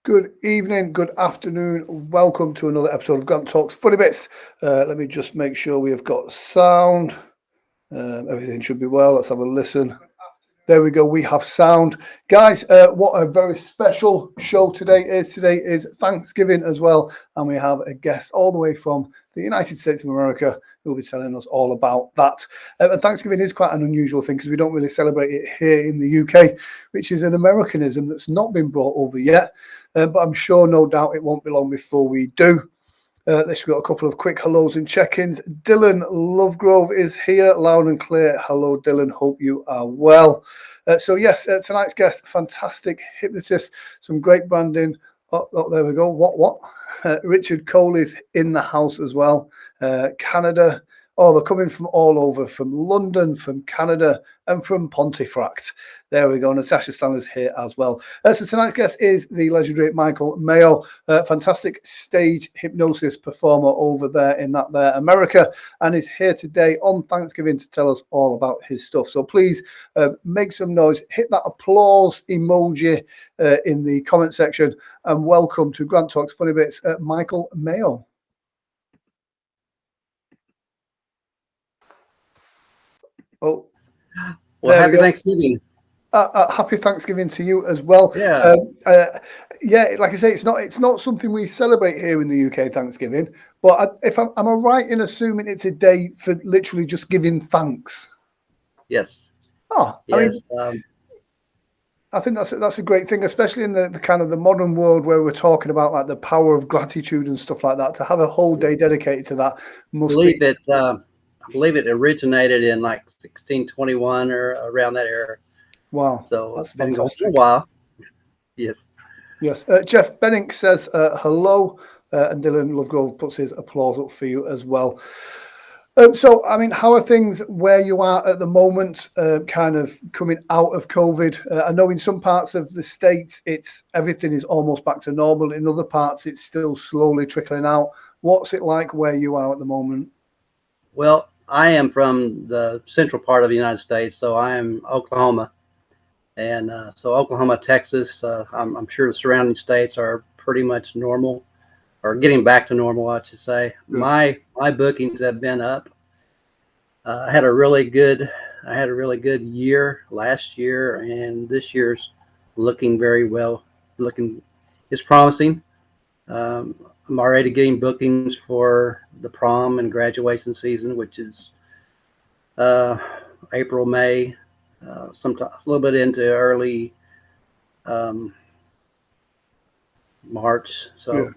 Good evening, good afternoon. Welcome to another episode of Grant Talks Funny Bits. Let me just make sure we have got sound. Everything should be well. Let's have a listen. There we go. We have sound. Guys, what a very special show today is. Today is Thanksgiving as well. And we have a guest all the way from the United States of America who will be telling us all about that. And Thanksgiving is quite an unusual thing because we don't really celebrate it here in the UK, which is an Americanism that's not been brought over yet. But I'm sure, no doubt, it won't be long before we do. Let's got a couple of quick hellos and check-ins. Dylan Lovegrove is here, loud and clear. Hello, Dylan. Hope you are well. So yes, tonight's guest, fantastic hypnotist, some great branding. Oh, there we go. What? Richard Cole is in the house as well. Canada. Oh, they're coming from all over, from London, from Canada, and from Pontefract. There we go. Natasha Stanley's here as well. So tonight's guest is the legendary Michael Mayo, fantastic stage hypnosis performer over there in America, and is here today on Thanksgiving to tell us all about his stuff. So please make some noise, hit that applause emoji in the comment section, and welcome to Grant Talks Funny Bits, Michael Mayo. Oh, well, happy Thanksgiving. Happy Thanksgiving to you as well. Yeah. Like I say, it's not something we celebrate here in the UK, Thanksgiving. But am I right in assuming it's a day for literally just giving thanks? Yes. Oh, yes. I think that's a great thing, especially in the kind of the modern world where we're talking about like the power of gratitude and stuff like that. To have a whole day dedicated to that must be. I believe it originated in like 1621 or around that era. Wow. So that's it's been going fantastic. for a while. Yes. Yes. Jeff Bennick says hello, and Dylan Lovegrove puts his applause up for you as well. So, I mean, how are things where you are at the moment, kind of coming out of COVID? I know in some parts of the States, everything is almost back to normal. In other parts, it's still slowly trickling out. What's it like where you are at the moment? Well, I am from the central part of the United States, so I am Oklahoma. And so Oklahoma, Texas, I'm sure the surrounding states are pretty much normal, or getting back to normal, I should say. My bookings have been up. I had a really good year last year, and this year's looking very well. It's promising. I'm already getting bookings for the prom and graduation season, which is April, May, sometimes a little bit into early March. So it's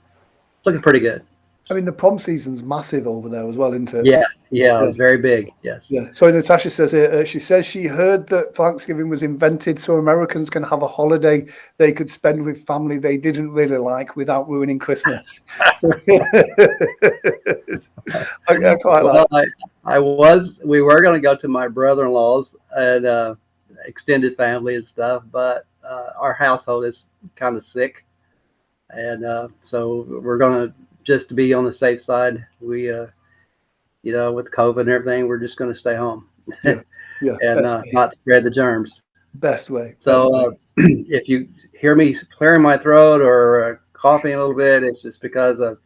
looking pretty good. I mean, the prom season's massive over there as well, isn't it? Yeah, it's very big. Yes. Yeah. So Natasha says she heard that Thanksgiving was invented so Americans can have a holiday they could spend with family they didn't really like without ruining Christmas. I quite like. We were going to go to my brother-in-law's and extended family and stuff, but our household is kind of sick, and so we're going to, just to be on the safe side, we with COVID and everything, we're just going to stay home. And not spread the germs. Best way. So if you hear me clearing my throat or coughing a little bit, it's just because of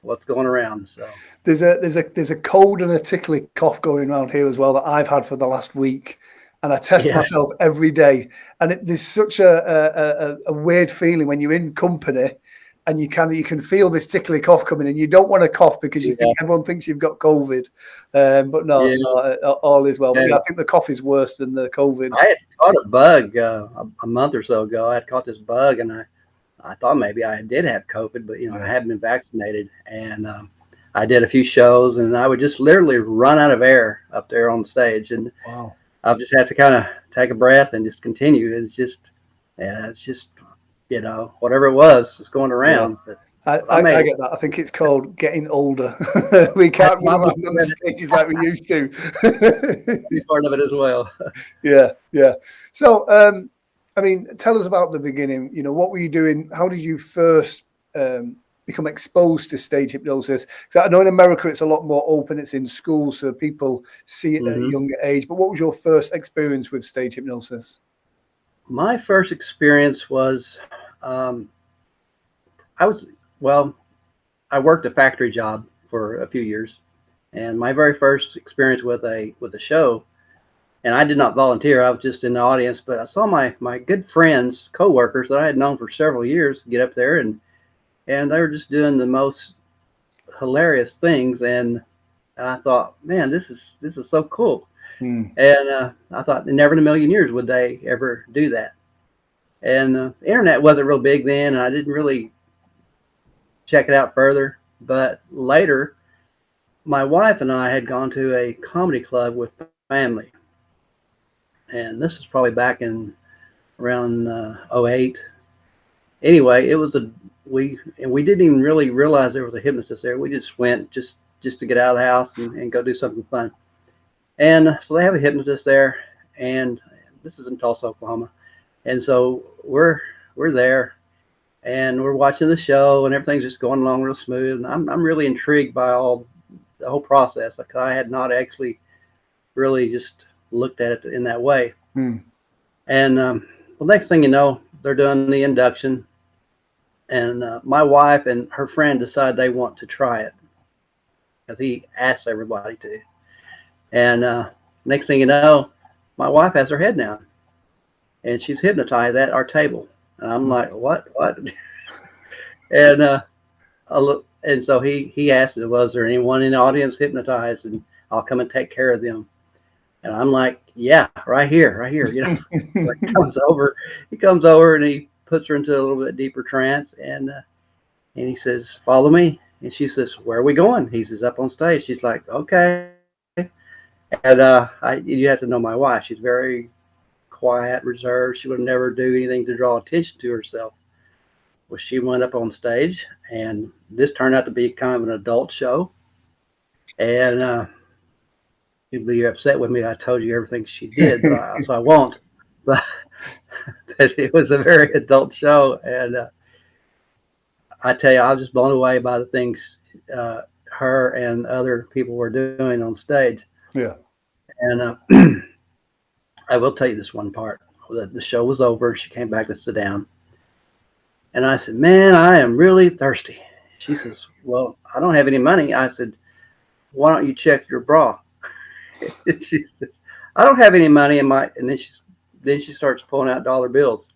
what's going around. So there's a cold and a tickly cough going around here as well that I've had for the last week, and I test myself every day, and there's such a weird feeling when you're in company and you can feel this tickly cough coming, and you don't want to cough because you think everyone thinks you've got COVID, but no, so all is well. But I think the cough is worse than the COVID. I had caught a bug a month or so ago. I had caught this bug, and I thought maybe I did have COVID, but I hadn't been vaccinated, and I did a few shows, and I would just literally run out of air up there on the stage, and I just had to kind of take a breath and just continue. It's just whatever it was, it's going around. But I get that. I think it's called getting older. We can't run on the stages like we used to. Be part of it as well. Yeah. So, I mean, tell us about the beginning. What were you doing? How did you first become exposed to stage hypnosis? Because I know in America it's a lot more open. It's in schools, so people see it at a younger age. But what was your first experience with stage hypnosis? My first experience was I was, well, I worked a factory job for a few years, and my very first experience with a show, and I did not volunteer. I was just in the audience, but I saw my good friends, coworkers that I had known for several years get up there, and they were just doing the most hilarious things, and I thought, man, this is so cool. Mm. And I thought, never in a million years would they ever do that. And the internet wasn't real big then, and I didn't really check it out further. But later, my wife and I had gone to a comedy club with family, and this is probably back in around '08. Anyway, it was we didn't even really realize there was a hypnotist there. We just went just to get out of the house and go do something fun. And so they have a hypnotist there, and this is in Tulsa, Oklahoma. And so we're there, and we're watching the show, and everything's just going along real smooth. And I'm really intrigued by the whole process. Like, I had not actually really just looked at it in that way. Mm. And well, next thing you know, they're doing the induction, and my wife and her friend decide they want to try it because he asked everybody to. And next thing you know, my wife has her head down, and she's hypnotized at our table. And I'm like, what? And and so he asked, was there anyone in the audience hypnotized? And I'll come and take care of them. And I'm like, yeah, right here. You know, he comes over and he puts her into a little bit deeper trance, and he says, follow me. And she says, where are we going? He says, up on stage. She's like, okay. And you have to know my wife. She's very quiet, reserved. She would never do anything to draw attention to herself. Well, she went up on stage, and this turned out to be kind of an adult show. And you'd be upset with me. I told you everything she did, so I won't. But it was a very adult show, and I tell you, I was just blown away by the things her and other people were doing on stage. Yeah. And I will tell you this one part. The show was over. She came back to sit down. And I said, man, I am really thirsty. She says, well, I don't have any money. I said, why don't you check your bra? And she says, I don't have any money in my, and then she starts pulling out dollar bills.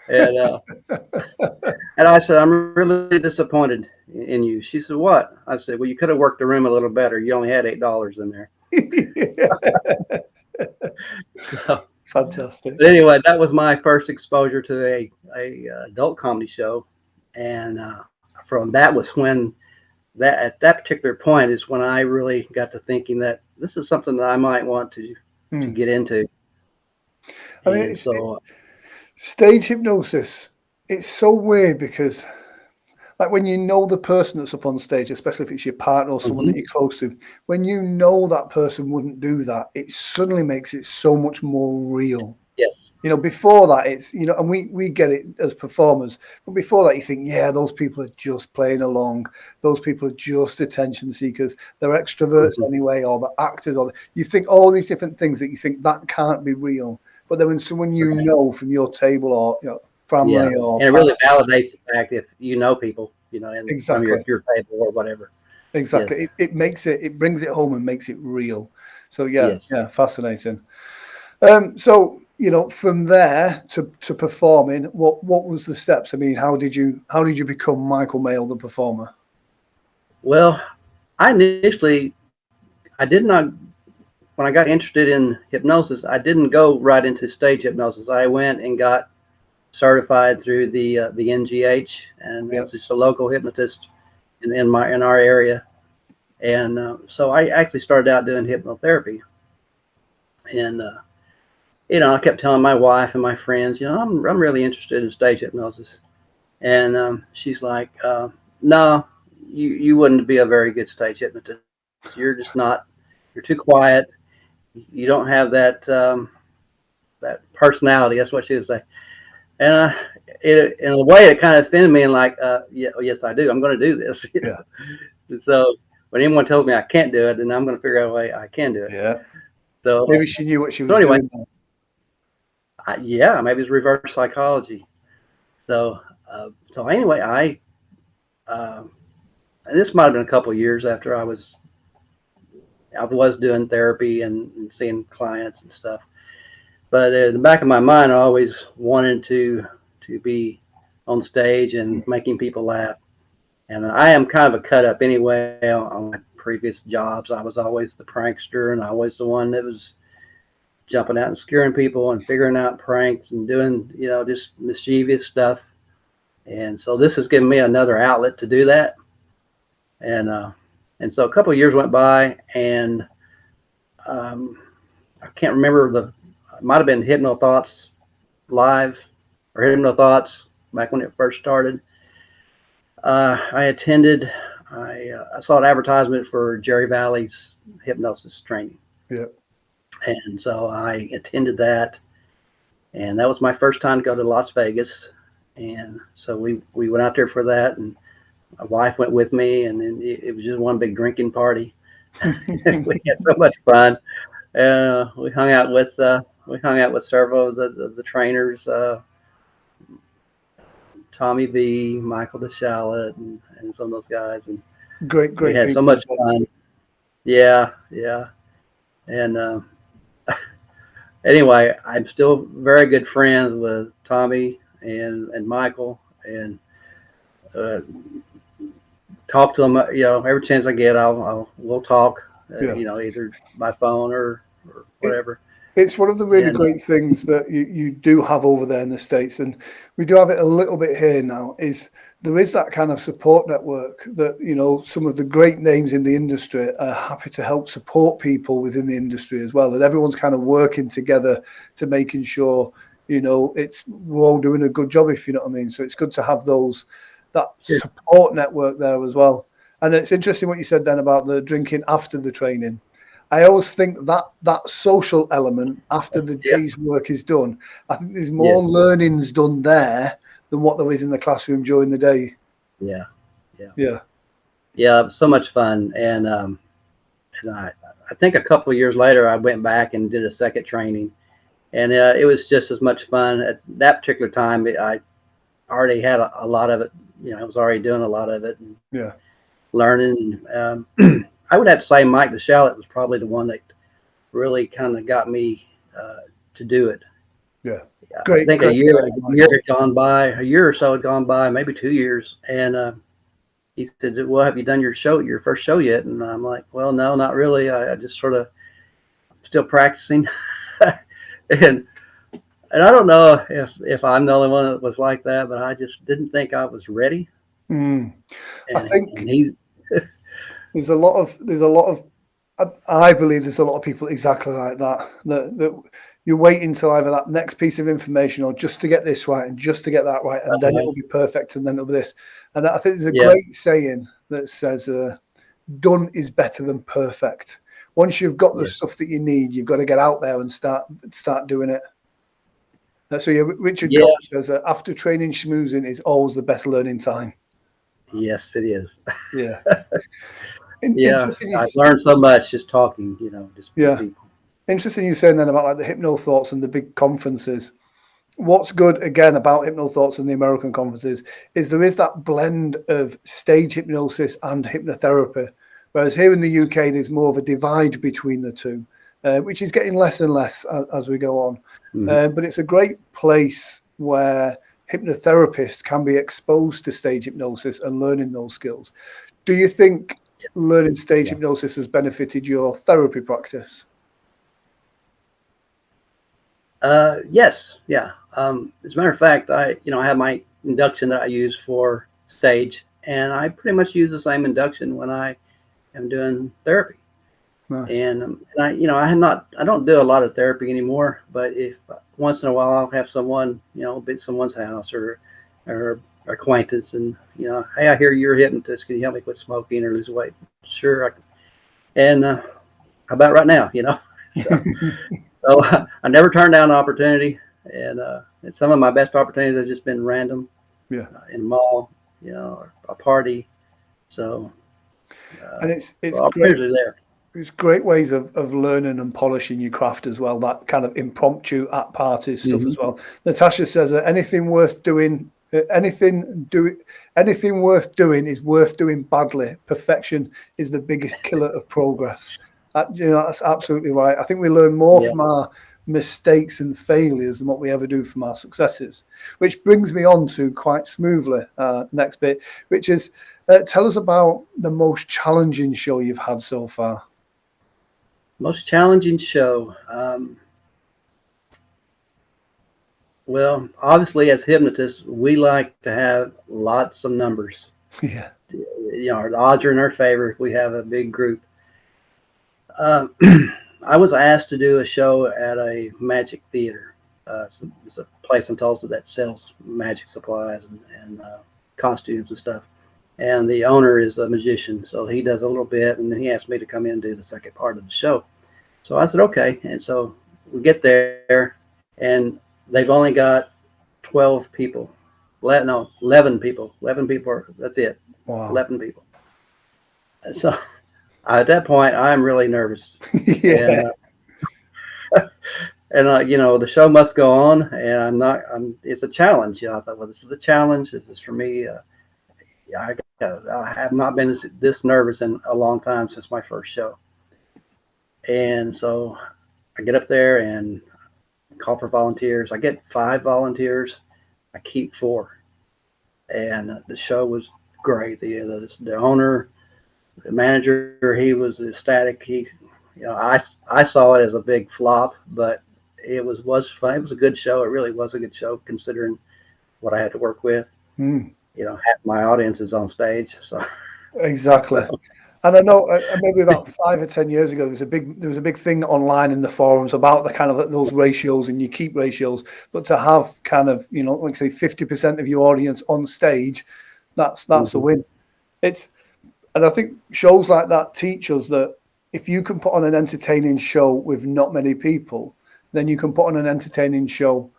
And and I said, I'm really disappointed in you. She said, what? I said, well, you could have worked the room a little better. You only had $8 in there. So, Fantastic. anyway, that was my first exposure to a adult comedy show, and from that was when at that particular point is when I really got to thinking that this is something that I might want to get into. I mean, stage hypnosis. It's so weird because, like, when you know the person that's up on stage, especially if it's your partner or someone that you're close to, when you know that person wouldn't do that, it suddenly makes it so much more real. Yes. You know, before that, it's, you know, and we get it as performers, but before that, you think, yeah, those people are just playing along. Those people are just attention seekers. They're extroverts anyway, or they're actors, or you think all these different things that you think that can't be real. But then when someone you know from your table or, you know, family or and it really validates the fact if you know people, you know, and exactly from your table or whatever. Exactly. Yes. It makes it brings it home and makes it real. So yeah, Yes. yeah, fascinating. So, you know, from there to performing, what was the steps? I mean, how did you become Michael Mayo, the performer? Well, I did not, when I got interested in hypnosis, I didn't go right into stage hypnosis. I went and got certified through the NGH, and it was just a local hypnotist in our area. And so I actually started out doing hypnotherapy. And you know, I kept telling my wife and my friends, you know, I'm really interested in stage hypnosis. And she's like, no, you wouldn't be a very good stage hypnotist. You're just not. You're too quiet. You don't have that that personality. That's what she would say. And in a way, it kind of offended me. And like, yeah, yes, I do. I'm going to do this. Yeah. And so when anyone tells me I can't do it, then I'm going to figure out a way I can do it. Yeah. So maybe she knew what she was doing. Yeah, maybe it's reverse psychology. So so anyway, and this might have been a couple of years after I was doing therapy and seeing clients and stuff. But in the back of my mind, I always wanted to be on stage and making people laugh. And I am kind of a cut up anyway. On my previous jobs, I was always the prankster, and always the one that was jumping out and scaring people and figuring out pranks and doing, just mischievous stuff. And so this has given me another outlet to do that. And so a couple of years went by, and I can't remember it might have been Hypno Thoughts Live or Hypno Thoughts back when it first started. I saw an advertisement for Jerry Valley's hypnosis training. Yeah. And so I attended that, and that was my first time to go to Las Vegas. And so we went out there for that, and my wife went with me, and then it was just one big drinking party. We had so much fun. We hung out with several of the trainers, Tommy V, Michael the Shallot, and some of those guys, and great we had people. so much fun. Yeah, and anyway, I'm still very good friends with Tommy and Michael, and talk to them. Every chance I get, we'll talk. Either by phone or whatever. It's one of the really great things that you do have over there in the States, and we do have it a little bit here now, is there is that kind of support network that, some of the great names in the industry are happy to help support people within the industry as well. And everyone's kind of working together to making sure, we're all doing a good job, if you know what I mean. So it's good to have that support network there as well. And it's interesting what you said then about the drinking after the training. I always think that social element after the day's work is done, I think there's more learnings done there than what there is in the classroom during the day. Yeah, it was so much fun. And I think a couple of years later, I went back and did a second training, and it was just as much fun. At that particular time, I already had a lot of it. I was already doing a lot of it. And learning. I would have to say Mike the Shallot was probably the one that really kind of got me to do it. Yeah. I think a year had gone by, a year or so had gone by, maybe 2 years. And he said, well, have you done your first show yet? And I'm like, well, no, not really. I just sort of still practicing. and I don't know if I'm the only one that was like that, but I just didn't think I was ready. I think there's a lot of I believe there's a lot of people exactly like that you're waiting till either that next piece of information or just to get this right and just to get that right, and then it will be perfect, and then it'll be this. And I think there's a great saying that says done is better than perfect. Once you've got the stuff that you need, you've got to get out there and start doing it. So Richard Koch says after training, schmoozing is always the best learning time. Yes, it is. Yeah. I've learned so much just talking, just people. Interesting you saying then about like the Hypno Thoughts and the big conferences. What's good again about Hypno Thoughts and the American conferences is there is that blend of stage hypnosis and hypnotherapy, whereas here in the UK there's more of a divide between the two, which is getting less and less as we go on. But it's a great place where hypnotherapists can be exposed to stage hypnosis and learning those skills. Do you think learning stage hypnosis has benefited your therapy practice? Yes. Yeah. As a matter of fact, I have my induction that I use for stage, and I pretty much use the same induction when I am doing therapy. Nice. And I don't do a lot of therapy anymore, but if once in a while I'll have someone, be at someone's house or acquaintance, and hey, I hear you're a hypnotist. Can you help me quit smoking or lose weight? Sure, I can. And how about right now? So I never turned down an opportunity, and some of my best opportunities have just been random. In a mall, or a party. So and it's great. There. It's great ways of learning and polishing your craft as well. That kind of impromptu at parties stuff as well. Natasha says anything worth doing Anything worth doing is worth doing badly. Perfection is the biggest killer of progress. That's absolutely right. I think we learn more from our mistakes and failures than what we ever do from our successes, which brings me on to quite smoothly next bit, which is tell us about the most challenging show you've had so far. Most challenging show. Well, obviously, as hypnotists, we like to have lots of numbers. Yeah. The odds are in our favor if we have a big group. I was asked to do a show at a magic theater. It's a place in Tulsa that sells magic supplies and costumes and stuff. And the owner is a magician, so he does a little bit, and then he asked me to come in and do the second part of the show. So I said, okay. And so we get there, and they've only got 12 people. 11 people. 11 people. That's it. Wow. 11 people. And so at that point, I'm really nervous. Yeah. And the show must go on, and it's a challenge. I thought, well, this is a challenge. This is for me. I have not been this nervous in a long time since my first show. And so I get up there and call for volunteers. I get 5 volunteers. I keep 4. And the show was great. The owner, the manager, he was ecstatic. I saw it as a big flop, but it was fun. It was a good show. It really was a good show considering what I had to work with. Half my audience is on stage. So exactly. And I know maybe about 5 or 10 years ago, there was a big thing online in the forums about the kind of those ratios, and you keep ratios, but to have kind of, like say 50% of your audience on stage, that's a win. And I think shows like that teach us that if you can put on an entertaining show with not many people, then you can put on an entertaining show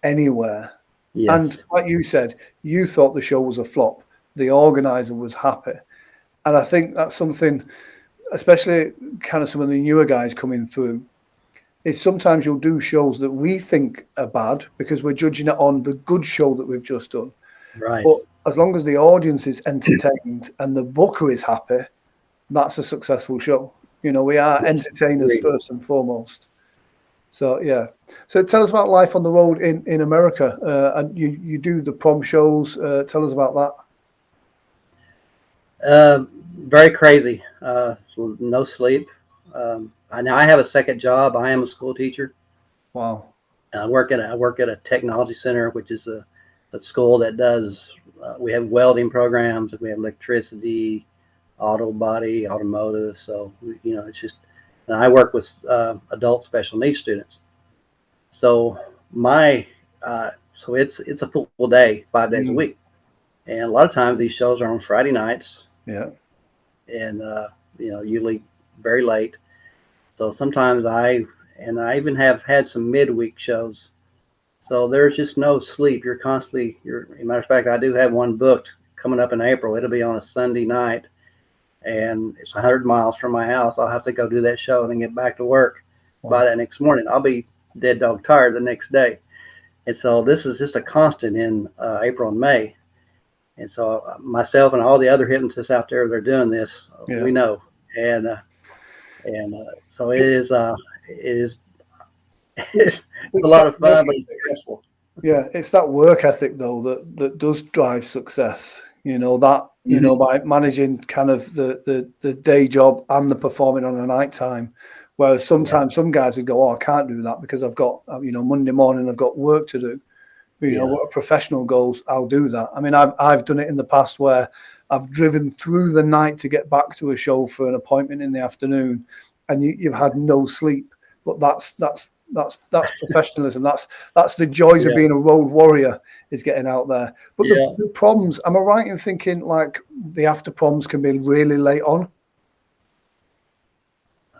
anywhere. Yes. And like you said, you thought the show was a flop. The organizer was happy. And I think that's something, especially kind of some of the newer guys coming through, is sometimes you'll do shows that we think are bad because we're judging it on the good show that we've just done. Right. But as long as the audience is entertained and the booker is happy, that's a successful show. We are entertainers first and foremost. So, yeah. So tell us about life on the road in America. And you do the prom shows. Tell us about that. Very crazy. No sleep. I have a second job. I am a school teacher. Wow. I work at a technology center, which is a school that does. We have welding programs. We have electricity, auto body, automotive. So it's just. And I work with adult special needs students. So it's a full day, 5 days a week, and a lot of times these shows are on Friday nights. Yeah. And usually very late. So sometimes I even have had some midweek shows. So there's just no sleep. You're constantly. As a matter of fact, I do have one booked coming up in April. It'll be on a Sunday night, and it's 100 miles from my house. I'll have to go do that show and then get back to work. Wow. By that next morning. I'll be dead dog tired the next day. And so this is just a constant in April and May. And so myself and all the other hypnotists out there that are doing this, we know. And so it is it's a lot of fun, but it's stressful. Yeah, it's that work ethic though that does drive success. By managing kind of the day job and the performing on a night time. Whereas sometimes some guys would go, I can't do that because I've got, Monday morning I've got work to do. What a professional goes, I'll do that. I mean, I've done it in the past where I've driven through the night to get back to a show for an appointment in the afternoon, and you've had no sleep. But that's professionalism. That's the joys of being a road warrior, is getting out there. But the proms, am I right in thinking like the after proms can be really late on?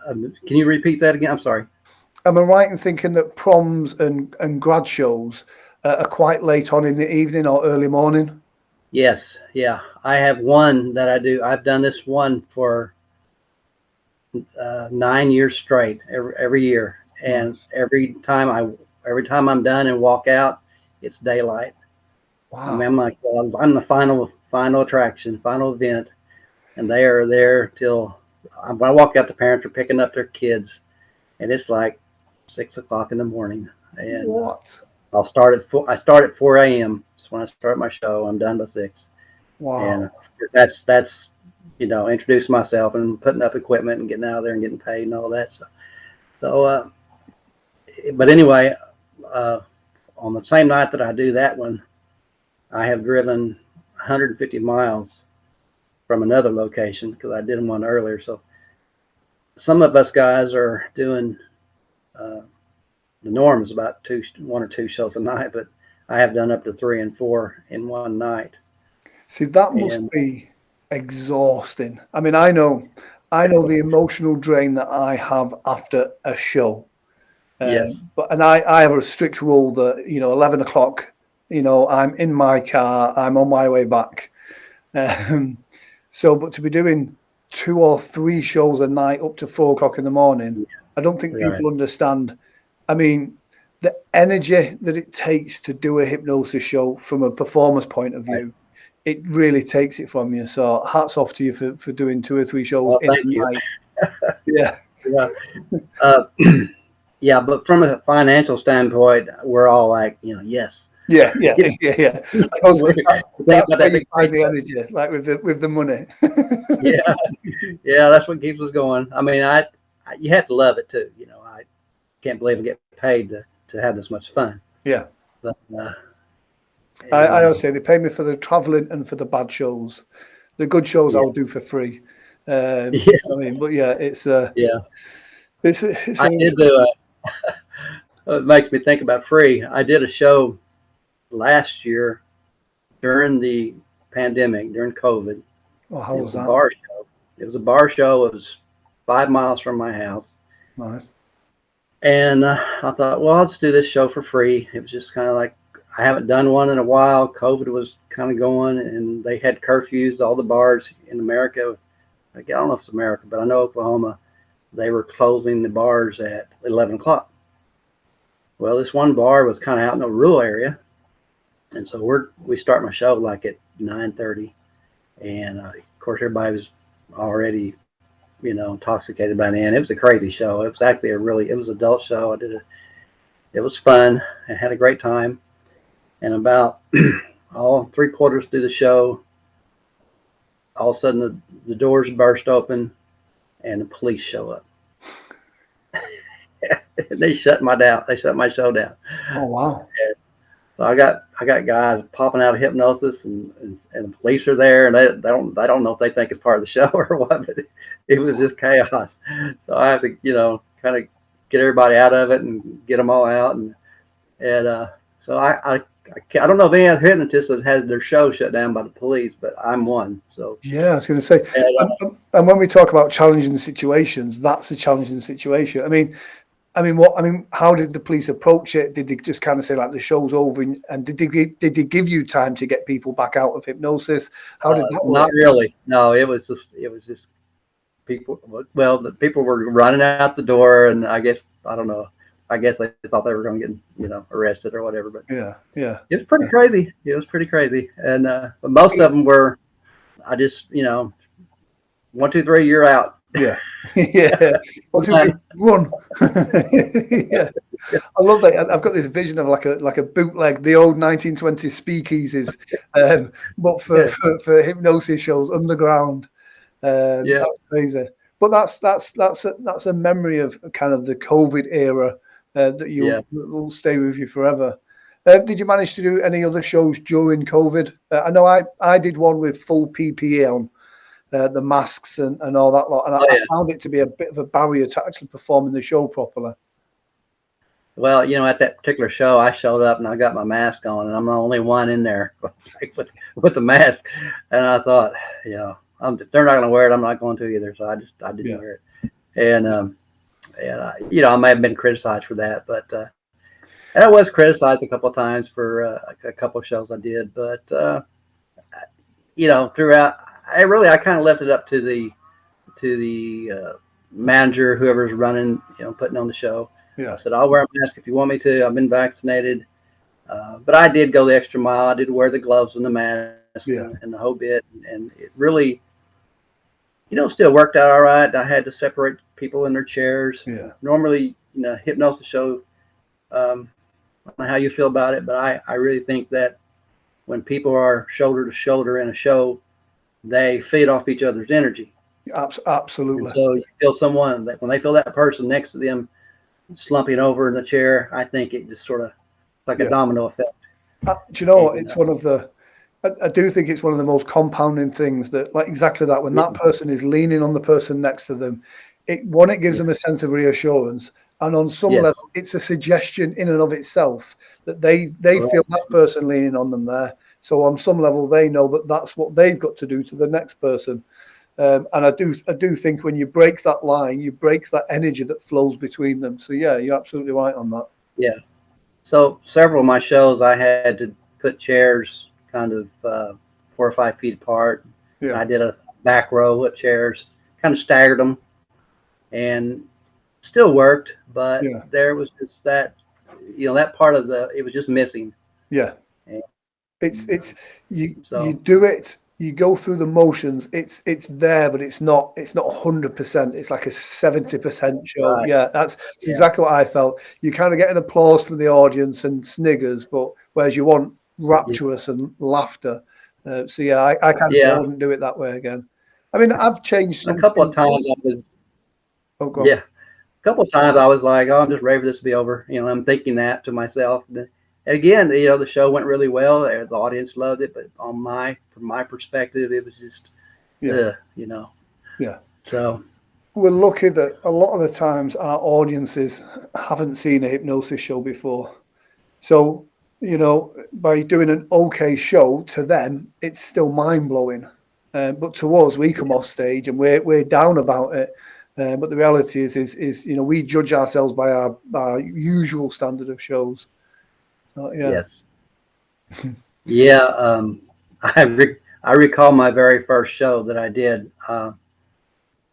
Can you repeat that again? I'm sorry. Am I right in thinking that proms and grad shows are quite late on in the evening or early morning? Yes. Yeah. I have one that I do. I've done this one for 9 years straight, every year. And every time I'm done and walk out, it's daylight. I Wow. mean, I'm like, I'm the final attraction, final event, and they are there till when I walk out, the parents are picking up their kids, and it's like 6 o'clock in the morning, and What? I start at 4 a.m. So when I start my show, I'm done by 6, and Wow. that's introducing myself and putting up equipment and getting out of there and getting paid and all that stuff. So, but anyway, uh, on the same night that I do that one, I have driven 150 miles from another location because I did one earlier. So some of us guys are doing uh, the norm is about one or two shows a night, but I have done up to 3 and 4 in one night. See, that must And be exhausting. I mean, I know the emotional drain that I have after a show. yes, But I have a strict rule that 11 o'clock. I'm in my car. I'm on my way back. Um, but to be doing 2 or 3 shows a night up to 4 o'clock in the morning, I don't think right. people understand. I mean, the energy that it takes to do a hypnosis show from a performer's point of Right. view, it really takes it from you. So hats off to you for doing 2 or 3 shows Well, in thank a you. night. Yeah, Yeah. Uh, yeah, but from a financial standpoint, we're all like, yes. yeah, yeah, yeah, yeah. Because We think that's about where that you big find the paycheck. energy, like with the money. Yeah, yeah, that's what keeps us going. I mean, you have to love it too. I can't believe I get paid to have this much fun. Yeah. But I and always say they pay me for the traveling and for the bad shows. The good shows yeah, I'll do for free. yeah, I mean, but yeah, yeah. it's I an did interesting. it makes me think about free. I did a show last year during the pandemic, during COVID. Oh, how It was was a that? bar show. It was a bar show. It was 5 miles from my house. Right. And I thought, well, I'll just do this show for free. It was just kind of like I haven't done one in a while. COVID was kind of going, and they had curfews. All the bars in America, I don't know if it's America, but I know Oklahoma, they were closing the bars at 11 o'clock. Well, this one bar was kind of out in a rural area, and so we start my show like at 9:30, and of course everybody was already intoxicated by then. It was a crazy show. It was actually it was an adult show. It was fun. I had a great time. And about all 3/4 through the show, all of a sudden the doors burst open and the police show up. They shut my show down. Oh wow. And so I got guys popping out of hypnosis, and the police are there, and they don't know if they think it's part of the show or what, but it was just chaos. So I have to kind of get everybody out of it and get them all out, and so I don't know if any other hypnotist has had their show shut down by the police, but I'm one. So Yeah, I was going to say, and, and when we talk about challenging situations, that's a challenging situation. How did the police approach it? Did they just kind of say like the show's over, and did they give you time to get people back out of hypnosis? How did that not work? really. No, it was just people. Well, the people were running out the door, and I don't know. I guess they thought they were going to get arrested or whatever, but Yeah, yeah. it was pretty crazy. It was pretty crazy, and but most of them were. I just 1, 2, 3, you're out. Yeah, yeah. One, two, three, run. Yeah, I love that. I've got this vision of like a bootleg, the old 1920s speakeasies, but for, Yeah, for hypnosis shows underground. yeah, That's crazy. But that's a memory of kind of the COVID era that yeah. will stay with you forever. Did you manage to do any other shows during COVID? I know I did one with full PPE on, the masks and all that lot, and Oh I yeah. found it to be a bit of a barrier to actually performing the show properly. Well, at that particular show, I showed up and I got my mask on, and I'm the only one in there with the mask. And I thought, they're not going to wear it. I'm not going to either. So I didn't Yeah, wear it. And I may have been criticized for that, but and I was criticized a couple of times for a couple of shows I did. But throughout, I kind of left it up to the manager, whoever's running, putting on the show. yeah, I said, I'll wear a mask if you want me to. I've been vaccinated. But I did go the extra mile. I did wear the gloves and the mask Yeah. and the whole bit, and it really, still worked out all right. I had to separate people in their chairs. Yeah. Normally, hypnosis show. I don't know how you feel about it, but I really think that when people are shoulder to shoulder in a show, they feed off each other's energy. And Absolutely. so you feel someone that when they feel that person next to them slumping over in the chair, I think it just sort of like a Yeah. domino effect. Do you know what? And, It's one of the, I do think it's one of the most compounding things that, like exactly that, when that person is leaning on the person next to them, it gives them a sense of reassurance. And on some Yes. level, it's a suggestion in and of itself that they feel that person leaning on them there. So on some level, they know that that's what they've got to do to the next person. And I do think when you break that line, you break that energy that flows between them. So yeah, you're absolutely right on that. Yeah. So several of my shows, I had to put chairs kind of 4 or 5 feet apart. Yeah. I did a back row of chairs, kind of staggered them, and still worked. But Yeah. there was just that, that part of it was just missing. Yeah. And It's you so you do it, you go through the motions, it's there, but it's not 100%. It's like a 70% show. right, Yeah, that's yeah, exactly what I felt. You kind of get an applause from the audience and sniggers, but whereas you want yeah, rapturous and laughter. So yeah, I kind of say I yeah. wouldn't do it that way again. I mean, I've changed A some couple of things. times I was, Oh, go on. yeah, a couple of times I was like, oh, I'm just ready for this to be over. I'm thinking that to myself. And again, the show went really well. The audience loved it, but from my perspective, it was just, Yeah. Yeah. So We're lucky that a lot of the times our audiences haven't seen a hypnosis show before. So, by doing an okay show to them, it's still mind blowing. But to us, we come off stage and we're down about it. But the reality is we judge ourselves by our usual standard of shows. So yeah, yes, yeah. I recall my very first show that I did.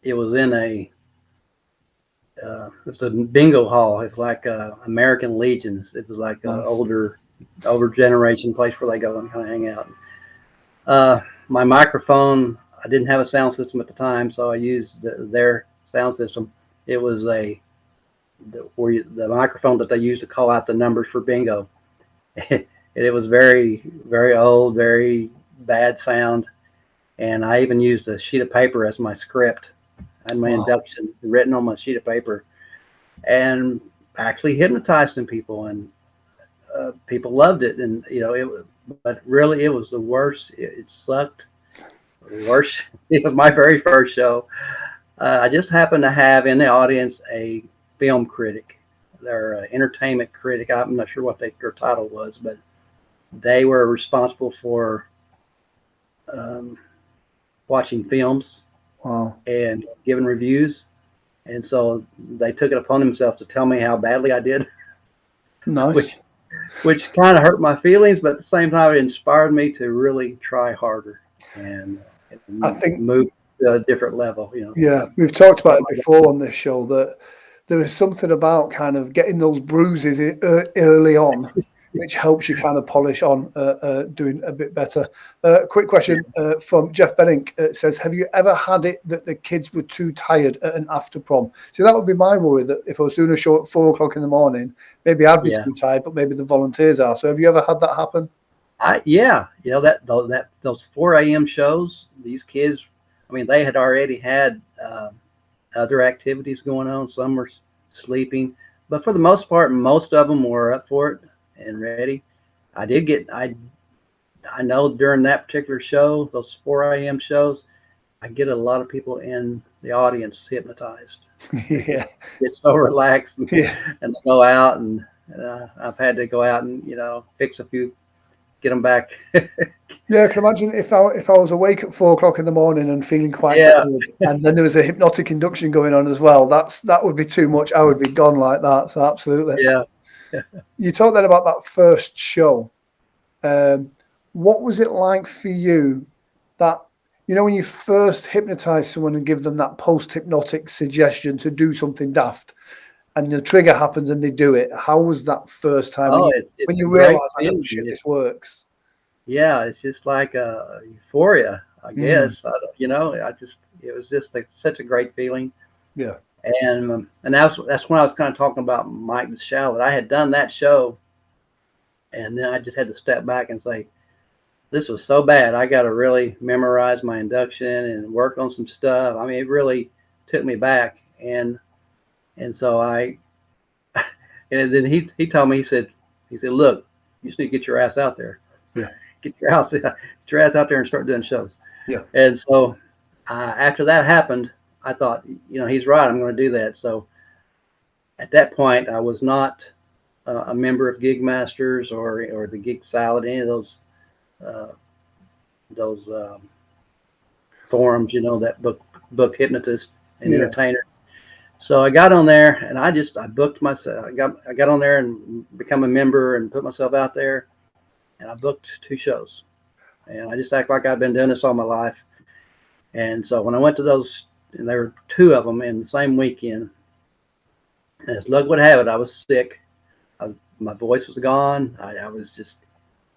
It was in it was a bingo hall. It's like American Legions. It was like an nice. older generation place where they go and kind of hang out. My microphone, I didn't have a sound system at the time, so I used their sound system. It was the microphone that they used to call out the numbers for bingo. It was very, very old, very bad sound, and I even used a sheet of paper as my script. I had my induction written on my sheet of paper, and actually hypnotized some people, and people loved it. And but really, it was the worst. It sucked. The worst. It was my very first show. I just happened to have in the audience a film critic, their entertainment critic. I'm not sure what their title was, but they were responsible for watching films and giving reviews. And so they took it upon themselves to tell me how badly I did. Nice. Which kind of hurt my feelings, but at the same time, it inspired me to really try harder and I think move to a different level. Yeah, we've talked about it before on this show that there is something about kind of getting those bruises early on, which helps you kind of polish on doing a bit better. Quick question from Jeff Benink. It says, have you ever had it that the kids were too tired at an after prom? See, that would be my worry, that if I was doing a show at 4 o'clock in the morning, maybe I'd be too tired, but maybe the volunteers are. So have you ever had that happen? Those 4 a.m. shows, these kids, I mean, they had already had other activities going on. Some were sleeping, but for the most part, most of them were up for it and ready. I know during that particular show, those 4 a.m. shows, I get a lot of people in the audience hypnotized. Yeah. Get so relaxed and they go out, and I've had to go out and, fix a few, get them back. Yeah, I can imagine if I was awake at 4 o'clock in the morning and feeling quite tired, and then there was a hypnotic induction going on as well, that would be too much. I would be gone like that. So absolutely. Yeah. You talked then about that first show. What was it like for you that, when you first hypnotize someone and give them that post-hypnotic suggestion to do something daft, and the trigger happens and they do it. How was that first time Oh, when it's you a great realize, like, oh feeling. shit, this works? Yeah, it's just like a euphoria, I Mm, guess. It was just like such a great feeling. yeah, And that's when I was kind of talking about Mike the Shallot. I had done that show, and then I just had to step back and say, this was so bad. I got to really memorize my induction and work on some stuff. I mean, it really took me back, and so and then he told me, he said, look, you just need to get your ass out there, yeah, get your ass out there and start doing shows. yeah, And so after that happened, I thought, he's right. I'm going to do that. So at that point, I was not a member of Gig Masters or the Gig Salad, any of uh, those forums, that book hypnotist and yeah, entertainer. So I got on there and I booked myself. I got on there and become a member and put myself out there, and I booked 2 shows. And I just act like I've been doing this all my life. And so when I went to those, and there were 2 of them in the same weekend, and as luck would have it, I was sick. My voice was gone. I was just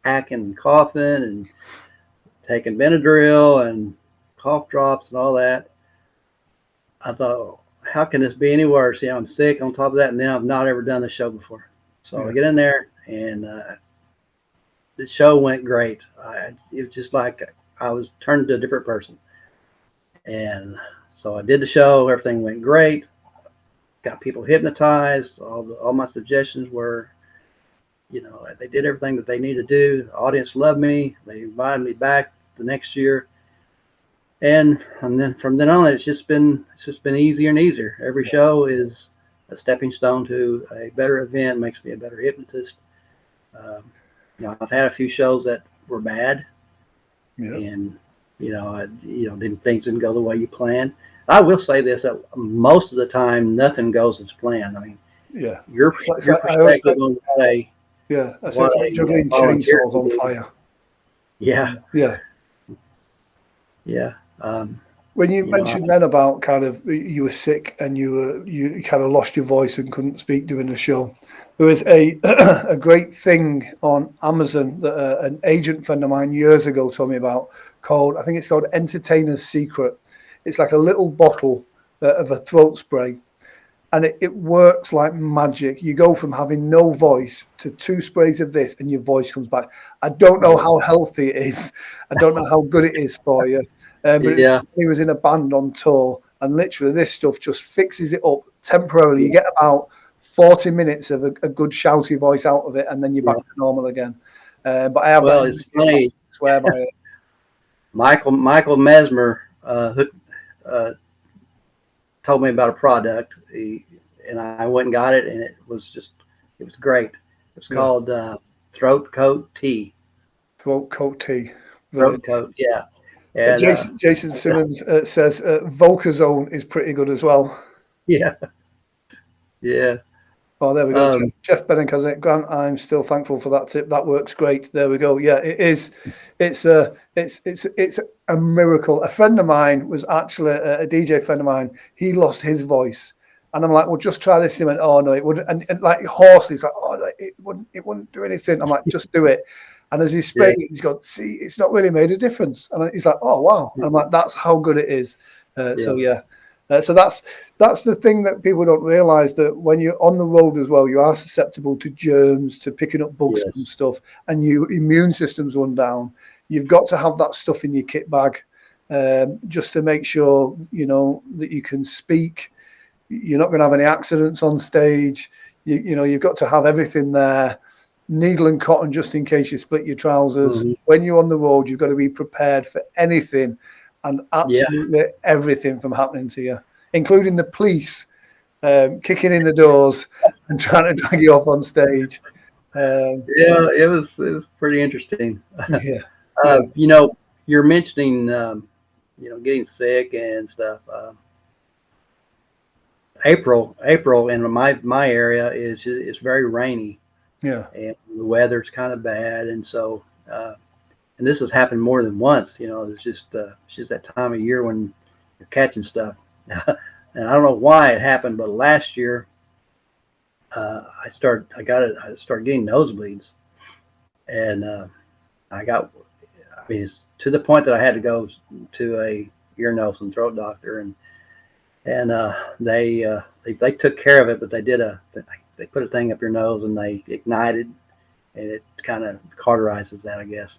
hacking and coughing and taking Benadryl and cough drops and all that. I thought, oh, how can this be any worse? I'm sick on top of that, and then I've not ever done the show before. So yeah, I get in there, and the show went great. It was just like I was turned into a different person. And so I did the show. Everything went great. Got people hypnotized. All my suggestions were, they did everything that they needed to do. The audience loved me. They invited me back the next year. And then from then on, it's just been easier and easier. Every yeah, show is a stepping stone to a better event. Makes me a better hypnotist. Um, I've had a few shows that were bad, yeah. and things didn't go the way you planned. I will say this: that most of the time, nothing goes as planned. I mean, Yeah. your It's your like I always perspective on yeah, I say what it's like a juggling volunteer chainsaws can on do. fire. Yeah, Yeah. yeah. Um, When you you know, I, mentioned then about kind of you were sick and you kind of lost your voice and couldn't speak during the show, there was a a great thing on Amazon that an agent friend of mine years ago told me about called, I think it's called Entertainer's Secret. It's like a little bottle of a throat spray, and it works like magic. You go from having no voice to 2 sprays of this and your voice comes back. I don't know oh, how healthy it is. I don't know how good it is for you. But it's, yeah, he was in a band on tour, and literally this stuff just fixes it up temporarily. You yeah, get about 40 minutes of a good shouty voice out of it, and then you're back yeah. to normal again. But I have that Well, in it's my pocket, funny. I swear by it. Michael Mesmer uh, told me about a product, and I went and got it, and it was great. It was Yeah, called Throat Coat Tea. throat coat tea. Brilliant. Throat Coat, yeah. And Jason Simmons says Volcazone is pretty good as well. yeah, yeah. Oh, there we go. Um, Jeff Bennick has it. Grant, I'm still thankful for that tip. That works great. There we go. Yeah, it is. It's a miracle. A friend of mine was actually a DJ friend of mine. He lost his voice, and I'm like, well, just try this. And he went, oh no, it wouldn't. And like horse, he's like, oh, no, it wouldn't do anything. I'm like, just do it. And as he yeah, sprayed it, he's gone, see, it's not really made a difference. And he's like, oh wow. And I'm like, that's how good it is. So yeah, yeah. So that's the thing that people don't realize, that when you're on the road as well, you are susceptible to germs, to picking up bugs and yes, stuff, and your immune system's run down. You've got to have that stuff in your kit bag, just to make sure that you can speak. You're not going to have any accidents on stage. You've got to have everything there. Needle and cotton just in case you split your trousers. hmm, When you're on the road, you've got to be prepared for anything and yeah, absolutely everything from happening to you, including the police kicking in the doors and trying to drag you off on stage. Um, yeah. It was pretty interesting. yeah, yeah, You're mentioning getting sick and stuff. April in my area is very rainy, yeah, and the weather's kind of bad, and so and this has happened more than once. It's just that time of year when you're catching stuff, and I don't know why it happened, but last year I started getting nosebleeds, and it's to the point that I had to go to a ear, nose, and throat doctor, and they took care of it, but they put a thing up your nose and they ignited, and it kind of cauterizes that, I guess.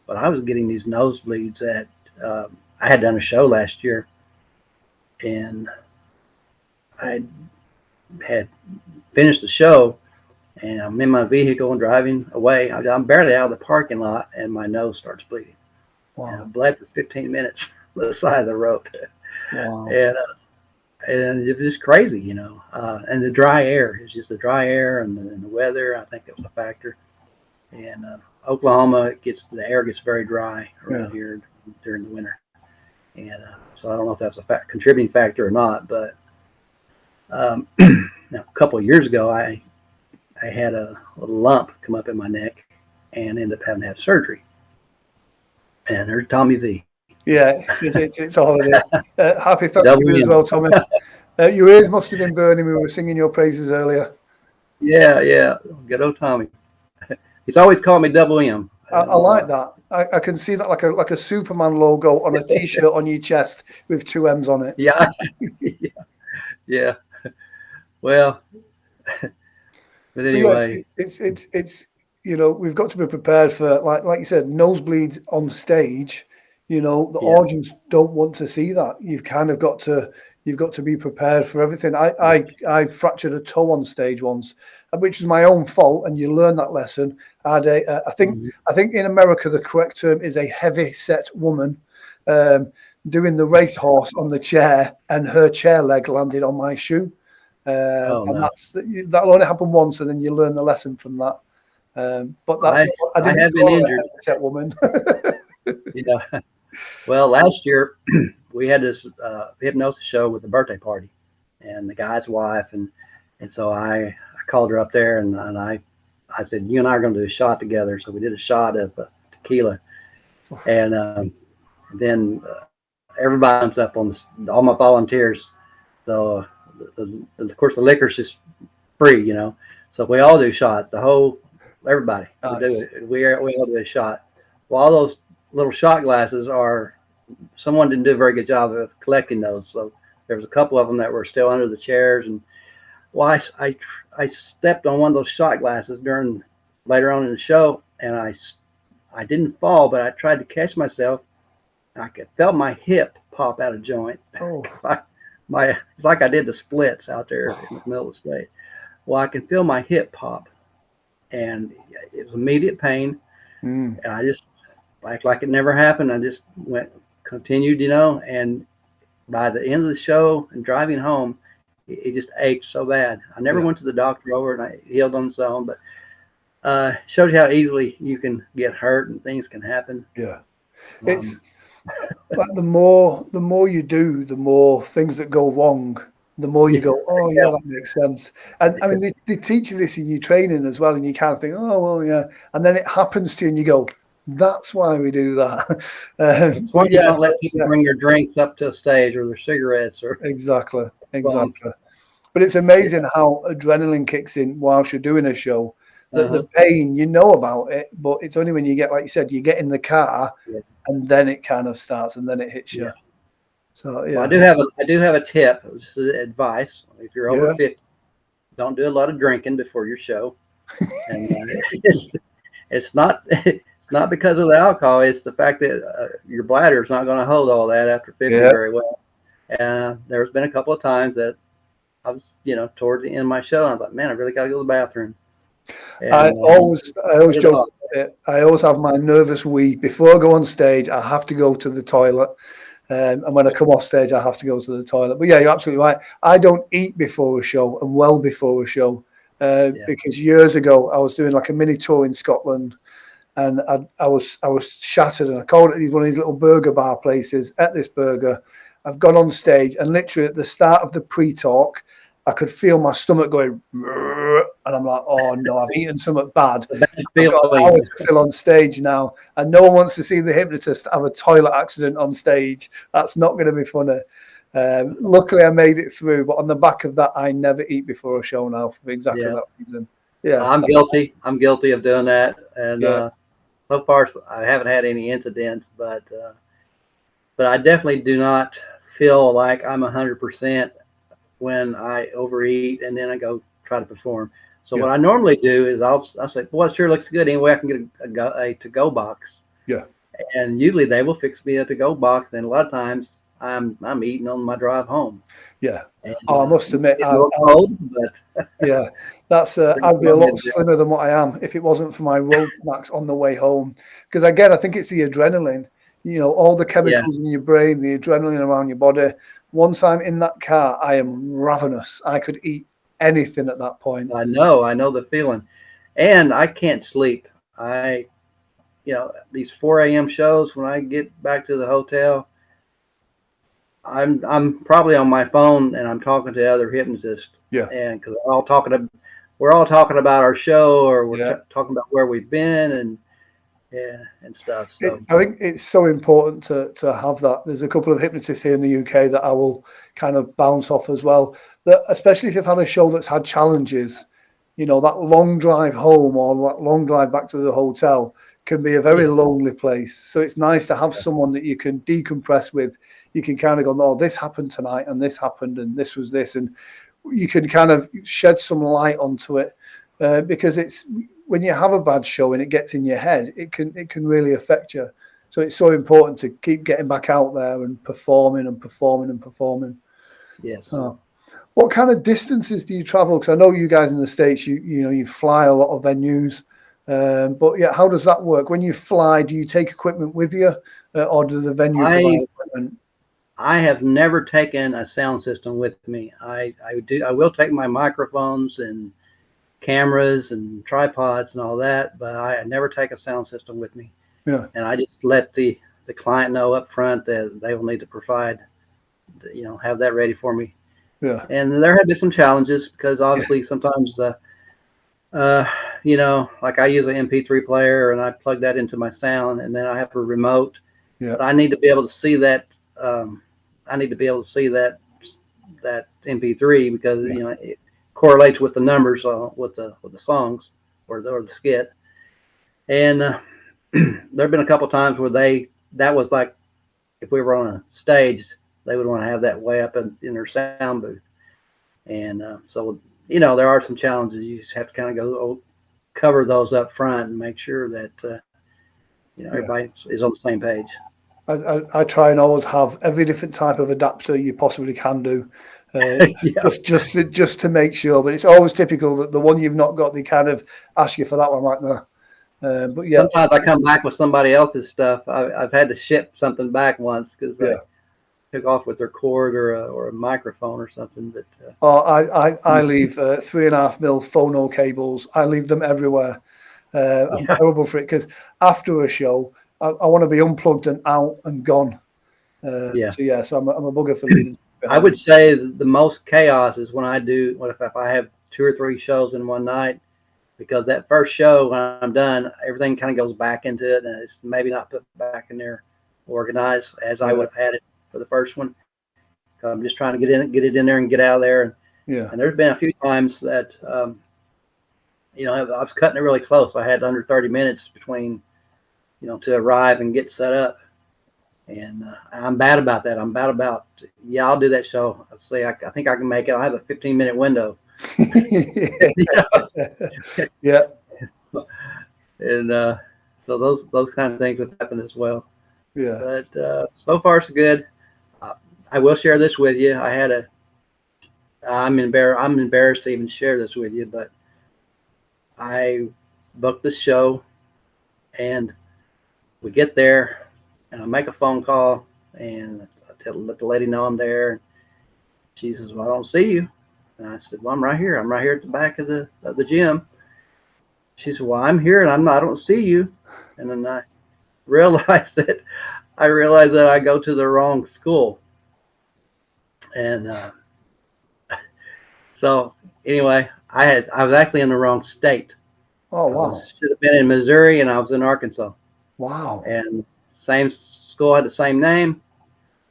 But I was getting these nosebleeds I had done a show last year, and I had finished the show, and I'm in my vehicle and driving away. I'm barely out of the parking lot, and my nose starts bleeding. Wow. And I bled for 15 minutes on the side of the road. Wow. And it was just crazy, you know. And the dry air, it's just the dry air and the weather, I think it was a factor. And Oklahoma, the air gets very dry around here during the winter. And so I don't know if that's a contributing factor or not, but now, a couple of years ago, I had a little lump come up in my neck and ended up having to have surgery. And there's Tommy V. Yeah, it's a holiday. Happy Thanksgiving as well, Tommy. Your ears must have been burning. We were singing your praises earlier. Yeah. Good old Tommy. He's always called me Double M. I like that. I can see that like a Superman logo on a T-shirt on your chest with 2 M's on it. Yeah. Yeah. Well, but anyway, it's you know, we've got to be prepared for like you said, nosebleeds on stage. You know, the audience don't want to see that. You've got to be prepared for everything. I fractured a toe on stage once, which was my own fault, and you learn that lesson. I think in America the correct term is a heavy set woman doing the racehorse on the chair, and her chair leg landed on my shoe. And that'll only happen once, and then you learn the lesson from that. But I have been injured. Set woman. Yeah. Well, last year we had this hypnosis show with a birthday party, and the guy's wife, and so I called her up there, and I said, you and I are going to do a shot together. So we did a shot of tequila, and then everybody comes up on all my volunteers. So of course the liquor's just free, you know. So we all do shots. Everybody. Nice. We do it. We all do a shot. Well, all those little shot glasses someone didn't do a very good job of collecting those. So there was a couple of them that were still under the chairs. And well, I stepped on one of those shot glasses later on in the show, and I didn't fall, but I tried to catch myself. I felt my hip pop out of joint. Oh. It's like I did the splits out there in the middle of the stage. Well, I can feel my hip pop, and it was immediate pain. And I just like it never happened. I just continued, you know, and by the end of the show and driving home, it just ached so bad. I never went to the doctor over it, and I healed on its own, but shows you how easily you can get hurt and things can happen. Yeah. It's like the more you do, the more things that go wrong, the more you go, oh yeah, that makes sense. And I mean, they teach you this in your training as well, and you kind of think, oh well, yeah, and then it happens to you, and you go, that's why we do that. Why you don't let people bring their drinks up to a stage or their cigarettes or exactly. But it's amazing how adrenaline kicks in whilst you're doing a show. The pain, you know about it, but it's only when you get, like you said, you get in the car, and then it kind of starts, and then it hits you. Yeah. So yeah, well, I do have a tip, just advice. If you're over 50, don't do a lot of drinking before your show. And it's not because of the alcohol. It's the fact that your bladder is not going to hold all that after 50 very well. And there's been a couple of times that I was, you know, towards the end of my show, and I thought, man, I really got to go to the bathroom. And, I always joke. I always have my nervous wee before I go on stage. I have to go to the toilet, and when I come off stage, I have to go to the toilet. But yeah, you're absolutely right. I don't eat before a show and well before a show, because years ago I was doing like a mini tour in Scotland. And I was shattered, and I called it one of these little burger bar places. At this burger, I've gone on stage, and literally at the start of the pre-talk, I could feel my stomach going, and I'm like, oh no, I've eaten something bad. I've got an hour to fill on stage now, and no one wants to see the hypnotist have a toilet accident on stage. That's not going to be funny. Luckily, I made it through, but on the back of that, I never eat before a show now for exactly Yeah. that reason. Yeah, I'm guilty. I'm guilty of doing that, and Yeah. so far I haven't had any incidents, but I definitely do not feel like I'm 100% when I overeat and then I go try to perform. So what Yeah. I normally do is I'll say, "Well, it sure looks good. Anyway, I can get a to-go box." Yeah. And usually they will fix me a to-go box, and a lot of times I'm eating on my drive home. Yeah. And Oh, I must admit, it's a little cold, but yeah, that's I'd be a lot slimmer than what I am if it wasn't for my road snacks on the way home. Because again, I think it's the adrenaline. You know, all the chemicals in your brain, the adrenaline around your body. Once I'm in that car, I am ravenous. I could eat anything at that point. I know the feeling, and I can't sleep. These 4 a.m. shows, when I get back to the hotel, I'm probably on my phone and I'm talking to other hypnotists. Yeah. And because we're all talking about our show, or we're Yeah. talking about where we've been and stuff. So I think it's so important to have that. There's a couple of hypnotists here in the UK that I will kind of bounce off as well. That especially if you've had a show that's had challenges, you know, that long drive home or that long drive back to the hotel can be a very lonely place. So it's nice to have someone that you can decompress with. You can kind of go, no, this happened tonight and this happened and this was this. And you can kind of shed some light onto it because it's when you have a bad show and it gets in your head, it can really affect you. So it's so important to keep getting back out there and performing and performing and performing. Yes. What kind of distances do you travel? Because I know you guys in the States, you fly a lot of venues. But yeah, how does that work? When you fly, do you take equipment with you, or do the venue provide equipment? I have never taken a sound system with me. I will take my microphones and cameras and tripods and all that, but I never take a sound system with me. Yeah. And I just let the client know up front that they will need to provide, have that ready for me. Yeah. And there have been some challenges because obviously sometimes, like I use an MP3 player and I plug that into my sound, and then I have a remote. Yeah. But I need to be able to see that. That MP3 because it correlates with the numbers with the songs or the skit. And there've been a couple times where that was like if we were on a stage, they would want to have that way up in their sound booth. And so there are some challenges. You just have to kind of go cover those up front and make sure that everybody is on the same page. I try and always have every different type of adapter you possibly can do, just to make sure. But it's always typical that the one you've not got, they kind of ask you for that one right now. But yeah, sometimes I come back with somebody else's stuff. I've had to ship something back once because they took off with their cord or a microphone or something. That I leave 3.5 mil phono cables. I leave them everywhere. I'm terrible for it because after a show, I want to be unplugged and out and gone. So I'm a bugger for leaving. I would say the most chaos is when if I have 2 or 3 shows in one night, because that first show when I'm done, everything kind of goes back into it and it's maybe not put back in there organized as I would have had it for the first one. I'm just trying to get it in there and get out of there. And there's been a few times that I was cutting it really close. I had under 30 minutes between to arrive and get set up. And I'm bad about that. I'll do that show. I'll say, I think I can make it. I have a 15-minute window. Yeah. And so those kind of things have happened as well. Yeah. But so far so good. I will share this with you. I'm embarrassed to even share this with you, but I booked this show and we get there and I make a phone call and I let the lady know I'm there. She says, "Well, I don't see you." And I said, "Well, I'm right here. I'm right here at the back of the gym." She said, "Well, I'm here and I don't see you." And then I realized that I go to the wrong school. And so anyway, I was actually in the wrong state. Oh wow! I should have been in Missouri, and I was in Arkansas. Wow! And same school had the same name,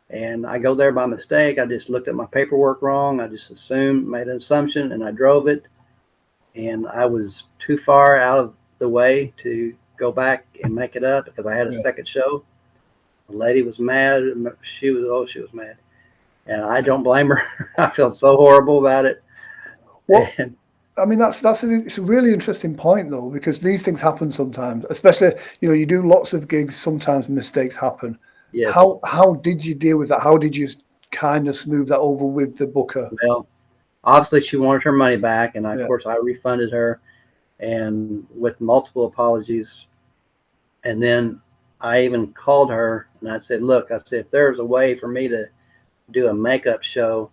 And I go there by mistake. I just looked at my paperwork wrong. I just assumed, made an assumption, and I drove it. And I was too far out of the way to go back and make it up because I had a Yeah. second show. The lady was mad. She was mad. And I don't blame her. I felt so horrible about it. Well, And, I mean, it's a really interesting point though, because these things happen sometimes, especially, you do lots of gigs, sometimes mistakes happen. yes. How did you deal with that? How did you kind of smooth that over with the booker? Well, obviously she wanted her money back, and Yeah. of course I refunded her, and with multiple apologies. And then I even called her and I said, look, I said, if there's a way for me to do a makeup show,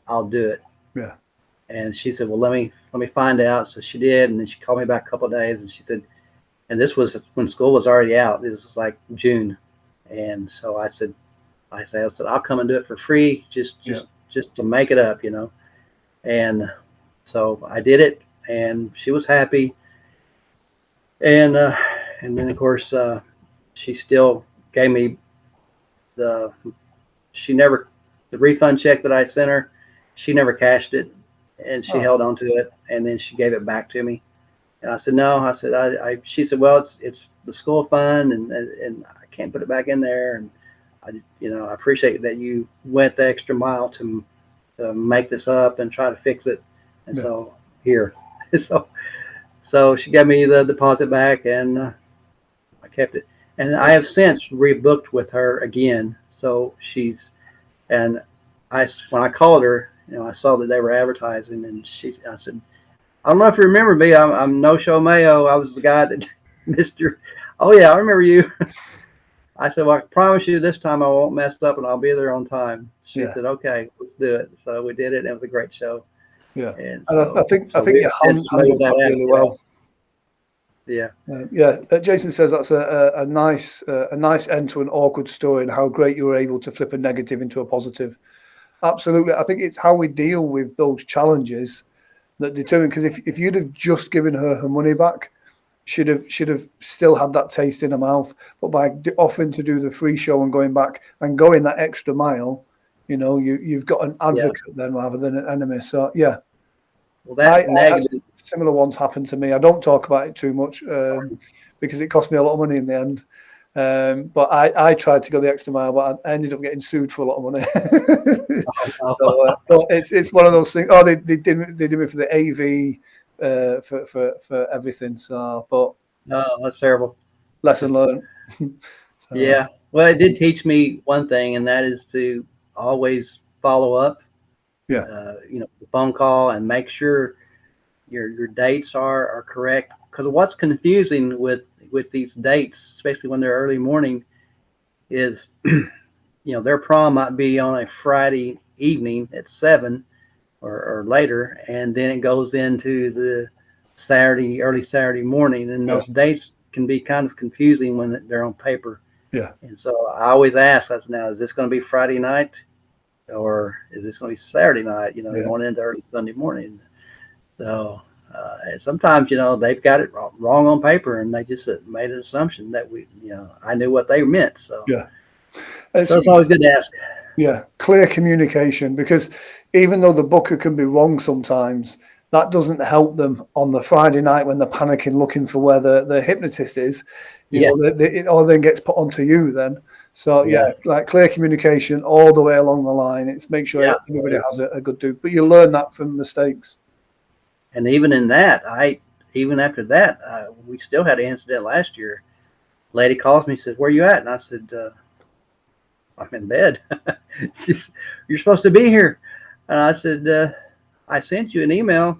I'll do it. Yeah. And she said, well, let me find out. So she did. And then she called me back a couple of days and she said, and this was when school was already out. This was like June. And so I said, I'll come and do it for free. Just to make it up, And so I did it and she was happy. And then of course, she still gave me the refund check that I sent her. She never cashed it, and she held on to it, and then she gave it back to me. And I said, no. I said, she said, well, it's the school fund, and I can't put it back in there. And I appreciate that you went the extra mile to make this up and try to fix it. And so here, so she gave me the deposit back, and I kept it. And I have since rebooked with her again. So when I called her, I saw that they were advertising, and I said, I don't know if you remember me. I'm No Show Mayo. I was the guy that Mr. Oh yeah, I remember you. I said, well, I promise you this time I won't mess up and I'll be there on time. She said, okay, let's do it. So we did it. And it was a great show. Yeah. And I think you handled that really well. Yeah. Jason says that's a nice end to an awkward story, and how great you were able to flip a negative into a positive. Absolutely. I think it's how we deal with those challenges that determine, because if you'd have just given her money back, should have still had that taste in her mouth. But by offering to do the free show and going back and going that extra mile, you've got an advocate then rather than an enemy. So yeah. Well, I had similar ones happen to me. I don't talk about it too much because it cost me a lot of money in the end. But I tried to go the extra mile, but I ended up getting sued for a lot of money. So it's one of those things. Oh, they did me for the AV, for everything. So, but that's terrible. Lesson learned. Yeah. Well, it did teach me one thing, and that is to always follow up. Yeah. The phone call, and make sure your dates are correct. Because what's confusing with these dates, especially when they're early morning, is their prom might be on a Friday evening at 7 or later, and then it goes into the early Saturday morning, and those dates can be kind of confusing when they're on paper. Yeah. And so I always ask, now, is this going to be Friday night, or is this going to be Saturday night? Going into early Sunday morning. So and sometimes they've got it wrong on paper, and they just made an assumption that I knew what they meant. So so it's always good to ask. Yeah, clear communication, because even though the booker can be wrong sometimes, that doesn't help them on the Friday night when they're panicking looking for where the hypnotist is. It all then gets put onto you then. So like clear communication all the way along the line. It's make sure everybody has a good do. But you learn that from mistakes. And even in that, even after that, we still had an incident last year. Lady calls me, says, "Where you at?" And I said, "I'm in bed." She said, "You're supposed to be here." And I said, "I sent you an email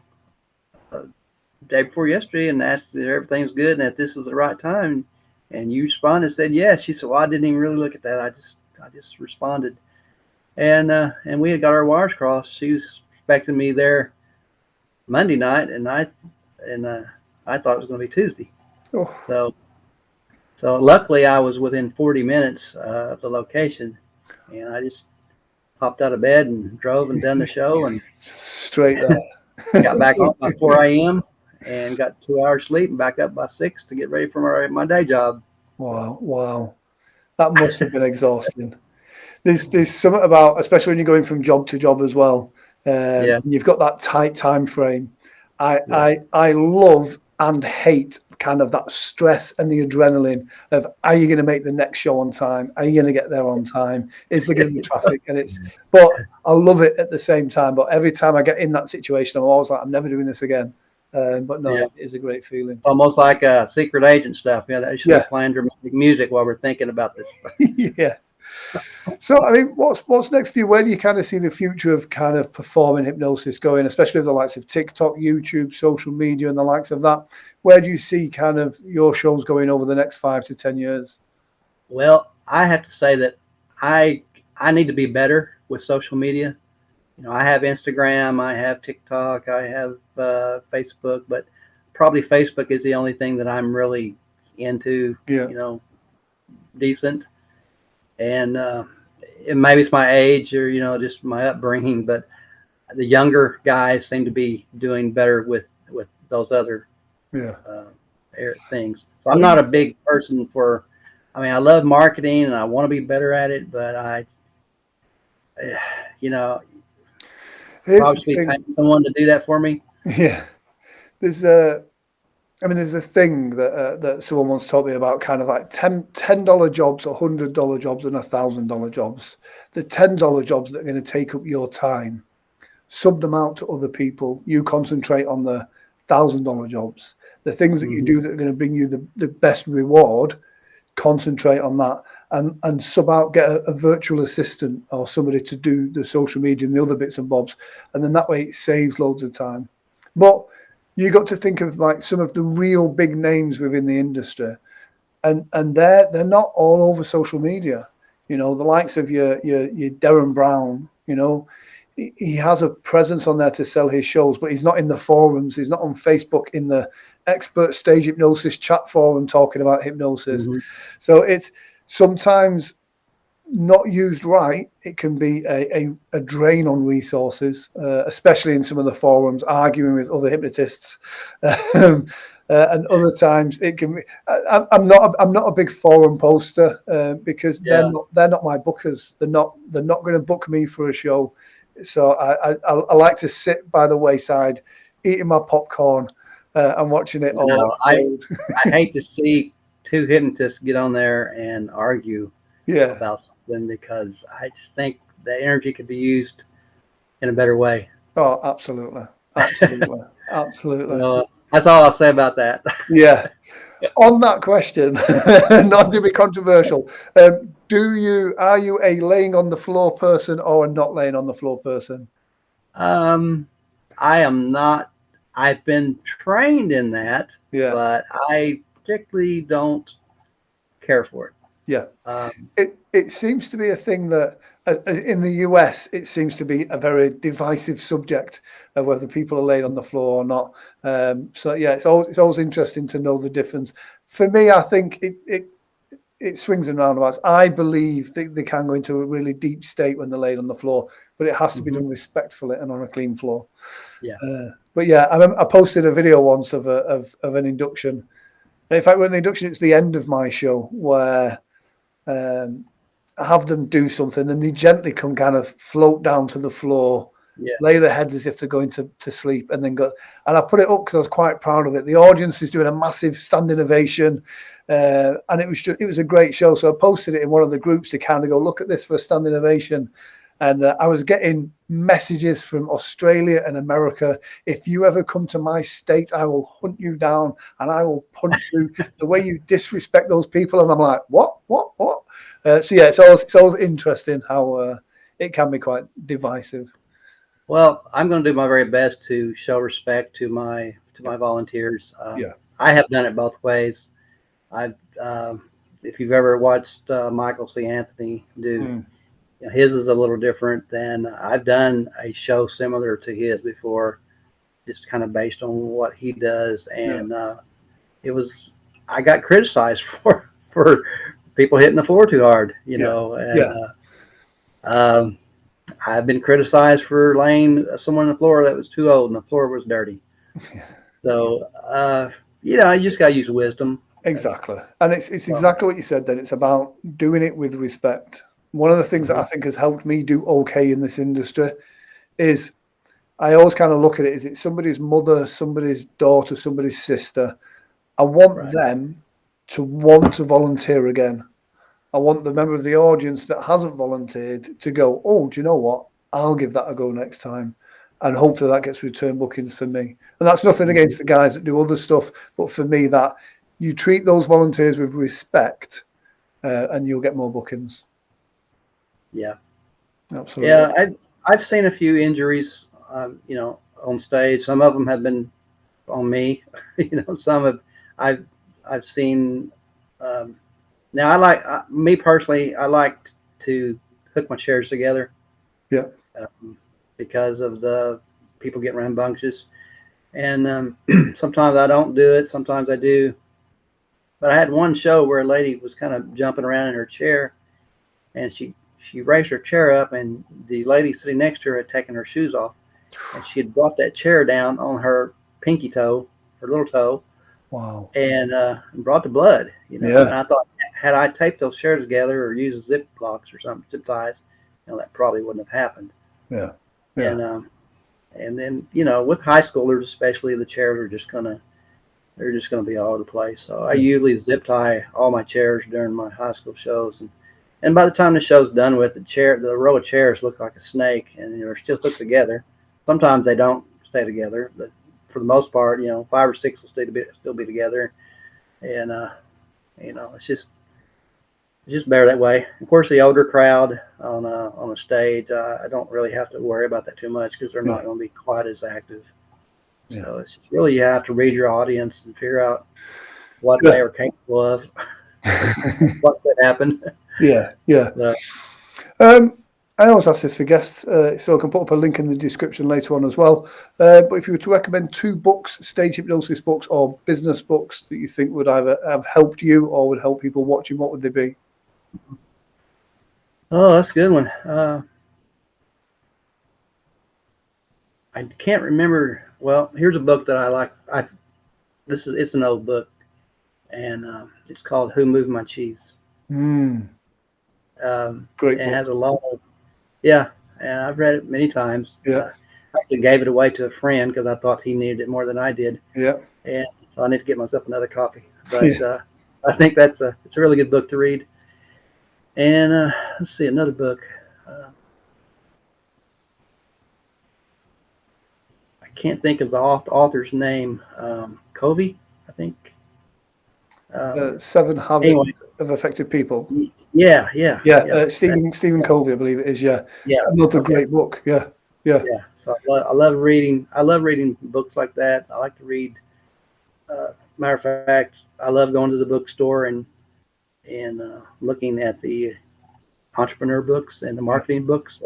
day before yesterday and asked if everything's good and that this was the right time, and you responded and said yes." She said, "Well, I didn't even really look at that. I just responded." And we had got our wires crossed. She was expecting me there Monday night, and I thought it was going to be Tuesday. Oh. So luckily I was within 40 minutes of the location, and I just popped out of bed and drove and done the show, and straight there. Got back home by 4 a.m. and got 2 hours sleep, and back up by 6 to get ready for my day job. Wow. That must have been exhausting. There's something about, especially when you're going from job to job as well. Yeah. You've got that tight time frame. Yeah. I love and hate kind of that stress and the adrenaline of, are you going to make the next show on time? Are you going to get there on time? Is there going to be traffic? But I love it at the same time. But every time I get in that situation, I'm always like, I'm never doing this again. But no, Yeah. it is a great feeling. Almost like secret agent stuff. Yeah, they should be playing dramatic music while we're thinking about this. Yeah. So, I mean, what's next for you? Where do you kind of see the future of kind of performing hypnosis going, especially with the likes of TikTok, YouTube, social media, and the likes of that? Where do you see kind of your shows going over the next 5 to 10 years? Well, I have to say that I need to be better with social media. You know, I have Instagram, I have TikTok, I have Facebook, but probably Facebook is the only thing that I'm really into. Yeah. You know, decent. And maybe it's my age or just my upbringing, but the younger guys seem to be doing better with those other things. So I'm not a big person for. I mean, I love marketing and I want to be better at it, but probably paying someone to do that for me. Yeah, there's a thing that someone once taught me about, kind of like $10 jobs, $100 jobs, and $1,000 jobs. The $10 jobs that are going to take up your time, sub them out to other people. You concentrate on the $1,000 jobs. The things that you do that are going to bring you the best reward, concentrate on that, and sub out, get a virtual assistant or somebody to do the social media and the other bits and bobs, and then that way it saves loads of time. But you got to think of like some of the real big names within the industry, and they're not all over social media. You know, the likes of your Darren Brown. You know, he has a presence on there to sell his shows, but he's not in the forums. He's not on Facebook in the expert stage hypnosis chat forum talking about hypnosis. So it's sometimes not used right, it can be a drain on resources, especially in some of the forums, arguing with other hypnotists. And other times it can be. I'm not a big forum poster because they're not my bookers. They're not going to book me for a show. So I like to sit by the wayside, eating my popcorn and watching it all. I hate to see two hypnotists get on there and argue about something, because I just think the energy could be used in a better way. Oh, absolutely. So, that's all I'll say about that. Yeah. On that question, not to be controversial, are you a laying on the floor person or a not laying on the floor person? I am not. I've been trained in that, but I particularly don't care for it. Yeah. It seems to be a thing that in the US, it seems to be a very divisive subject of whether people are laid on the floor or not. So yeah, it's always interesting to know the difference. For me, I think it swings and roundabouts. I believe they can go into a really deep state when they're laid on the floor, but it has to be done respectfully and on a clean floor. Yeah. But yeah, I posted a video once of an induction. In fact, when the induction, it's the end of my show where I have them do something and they gently come kind of float down to the floor, lay their heads as if they're going to sleep, and then go. And I put it up because I was quite proud of it. The audience is doing a massive standing ovation, and it was a great show. So I posted it in one of the groups to kind of go, look at this for a standing ovation. And I was getting messages from Australia and America. If you ever come to my state, I will hunt you down and I will punch you. The way you disrespect those people. And I'm like, what? So yeah, it's always interesting how it can be quite divisive. Well, I'm going to do my very best to show respect to my volunteers. I have done it both ways. If you've ever watched Michael C. Anthony do. His is a little different than I've done a show similar to his before, just kind of based on what he does. And I got criticized for people hitting the floor too hard, you know. And I've been criticized for laying someone on the floor that was too old and the floor was dirty. So, you just got to use wisdom. Exactly. And it's exactly what you said then. It's about doing it with respect. One of the things that I think has helped me do okay in this industry is I always kind of look at it as it's somebody's mother, somebody's daughter, somebody's sister. I want them to want to volunteer again. I want the member of the audience that hasn't volunteered to go, oh, do you know what? I'll give that a go next time. And hopefully that gets return bookings for me. And that's nothing against the guys that do other stuff. But for me, that you treat those volunteers with respect and you'll get more bookings. Yeah. Absolutely. Yeah, I've seen a few injuries, on stage. Some of them have been on me. Some I've seen. Now, me personally, I like to hook my chairs together. Yeah. Because of the people getting rambunctious, and sometimes I don't do it. Sometimes I do. But I had one show where a lady was kind of jumping around in her chair, and she raised her chair up, and the lady sitting next to her had taken her shoes off, and she had brought that chair down on her pinky toe, her little toe. Wow. And brought the blood, Yeah. And I thought, had I taped those chairs together or used zip blocks or something, zip ties, that probably wouldn't have happened. Yeah. Yeah. And then, with high schoolers especially, the chairs are just gonna be all over the place. So I usually zip tie all my chairs during my high school shows, and by the time the show's done with, the row of chairs look like a snake, and they're still hooked together. Sometimes they don't stay together, but for the most part, 5 or 6 will still be together, and it's just better that way. Of course, the older crowd on a stage, I don't really have to worry about that too much because they're not going to be quite as active. Yeah. So it's just really, you have to read your audience and figure out what they are capable of, what could happen. Yeah. I always ask this for guests, so I can put up a link in the description later on as well. But if you were to recommend 2 books, stage hypnosis books or business books that you think would either have helped you or would help people watching, what would they be? Oh, that's a good one. I can't remember. Well, here's a book that I like. It's an old book, and it's called "Who Moved My Cheese." Great. It has a lot of, and I've read it many times. Yeah. I actually gave it away to a friend because I thought he needed it more than I did. Yeah. And so I need to get myself another copy. But I think it's a really good book to read. And let's see, another book. I can't think of the author's name. Covey, I think. 7 Habits of Effective People. Yeah. Stephen Covey, I believe it is. Yeah. Another great book. Yeah. So I love reading. I love reading books like that. I like to read. Matter of fact, I love going to the bookstore and looking at the entrepreneur books and the marketing books.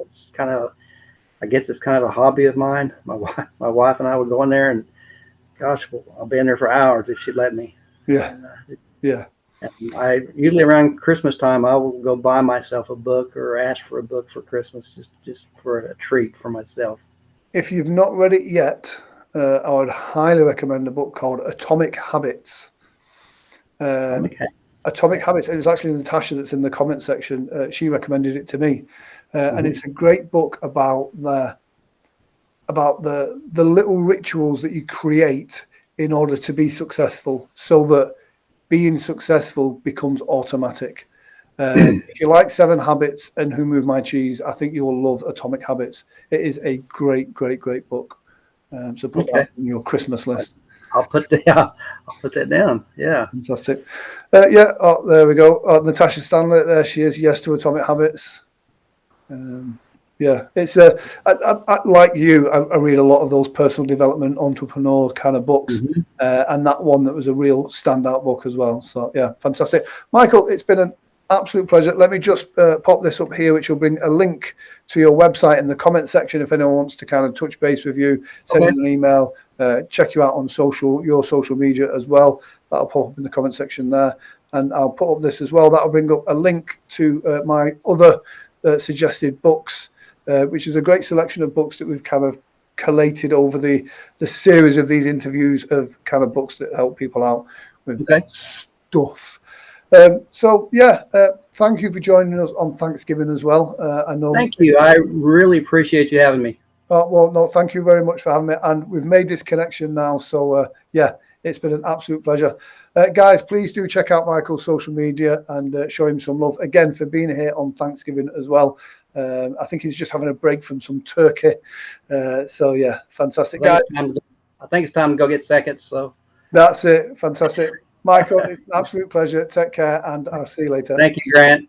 I guess it's kind of a hobby of mine. My wife and I would go in there, and gosh, I'll be in there for hours if she'd let me. Yeah. And I usually around Christmas time, I will go buy myself a book or ask for a book for Christmas, just for a treat for myself. If you've not read it yet, I would highly recommend a book called Atomic Habits. Atomic Habits. It was actually Natasha that's in the comment section. She recommended it to me, and it's a great book about the little rituals that you create in order to be successful, so that being successful becomes automatic. If you like 7 Habits and Who Moved My Cheese, I think you'll love Atomic Habits. It is a great book. So put that on your Christmas list. I'll put that down. Yeah. Fantastic. Oh, there we go. Natasha Stanley, there she is. Yes to Atomic Habits. It's I like you. I read a lot of those personal development, entrepreneur kind of books, and that one that was a real standout book as well. So yeah, fantastic, Michael. It's been an absolute pleasure. Let me just pop this up here, which will bring a link to your website in the comment section if anyone wants to kind of touch base with you, send you an email, check you out on your social media as well. That'll pop up in the comment section there, and I'll put up this as well. That'll bring up a link to my other suggested books, which is a great selection of books that we've kind of collated over the series of these interviews of kind of books that help people out with stuff. So yeah, thank you for joining us on Thanksgiving as well. I know. Thank you. I really appreciate you having me. Well, no, thank you very much for having me. And we've made this connection now. So yeah, it's been an absolute pleasure. Guys, please do check out Michael's social media and show him some love again for being here on Thanksgiving as well. I think he's just having a break from some turkey. So yeah, fantastic, guys. I think it's time to go get seconds. So that's it. Fantastic. Michael, it's an absolute pleasure. Take care, and I'll see you later. Thank you, Grant.